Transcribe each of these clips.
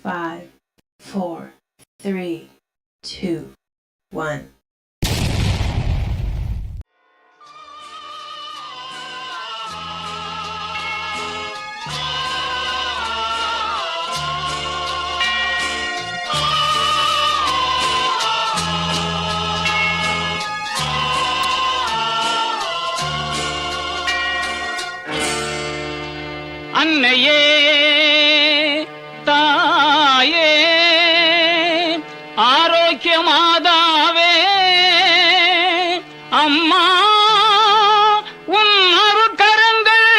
5, 4, 3, 2, 1. அன்னையே தாயே ஆரோக்கிய மாதாவே அம்மா உன் அருட்கரங்கள்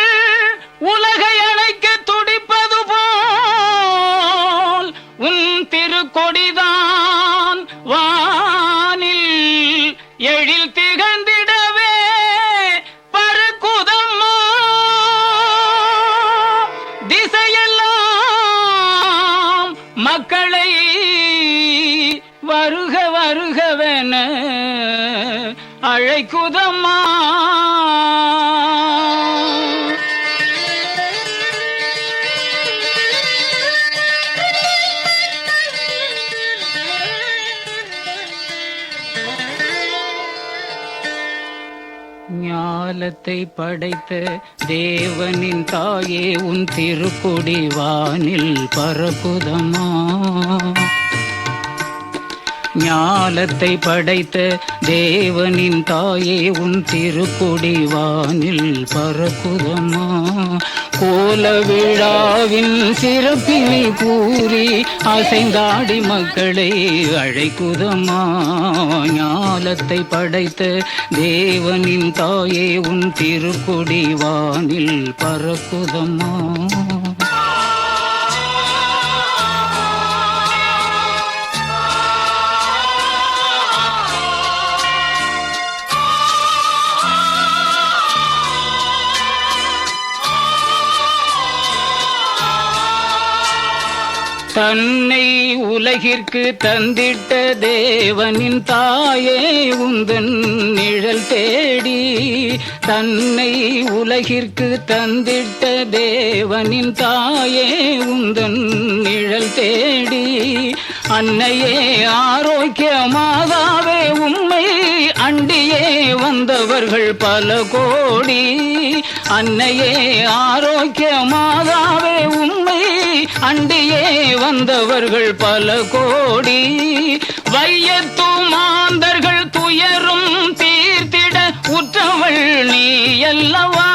உலகை அழைக்க துடிப்பது போல் உன் திருக்கொடிதான் வானில் எழில் திகழ்ந்திடவே பறக்குதம்மா. திசையெல்லாம் மக்களை வருக வருகவென அழைக்குதம்மா. ஞாலத்தை படைத்த தேவனின் தாயே உன் திருக்கொடி வானில் பறக்குதம்மா. ஞாலத்தை படைத்த தேவனின் தாயே உன் திருக்கொடி வானில் பறக்குதம்மா. கோல விழாவின் சிறப்பினை கூறி அசைந்தாடி மக்களை அழைக்குதம்மா. ஞாலத்தை படைத்த தேவனின் தாயே உன் திருக்கொடி வானில் பறக்குதம்மா. தன்னை உலகிற்கு தந்திட்ட தேவனின் தாயே உந்தன் நிழல் தேடி. தன்னை உலகிற்கு தந்திட்ட தேவனின் தாயே உந்தன் நிழல் தேடி. அன்னையே ஆரோக்கிய மாதாவே உம்மை அண்டியே வந்தவர்கள் பல கோடி. அன்னையே ஆரோக்கிய மாதாவே உம்மை அண்டியே வந்தவர்கள் பல கோடி. வையத்து மாந்தர்கள் துயரும் தீர்த்திட உற்றவள் நீ அல்லவா.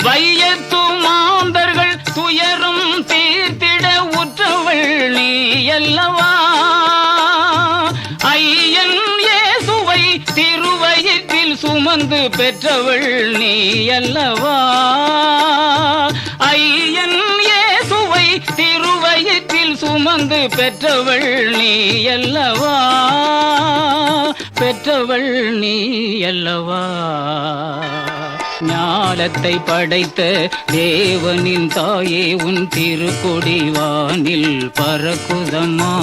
வையத்து மாந்தர்கள் துயரும் தீர்த்திட உற்றவள் நீ அல்லவா. ஐயன் இயேசுவை திருவயிற்றில் சுமந்து பெற்றவள் நீ அல்லவா. ஐயன் இயேசுவை திருவயிற்றில் சுமந்து பெற்றவள் நீ அல்லவா. பெற்றவள் நீ அல்லவா. ஞாலத்தை படைத்த தேவனின் தாயே உன் திருக்கொடி வானில் பறக்குதம்மா.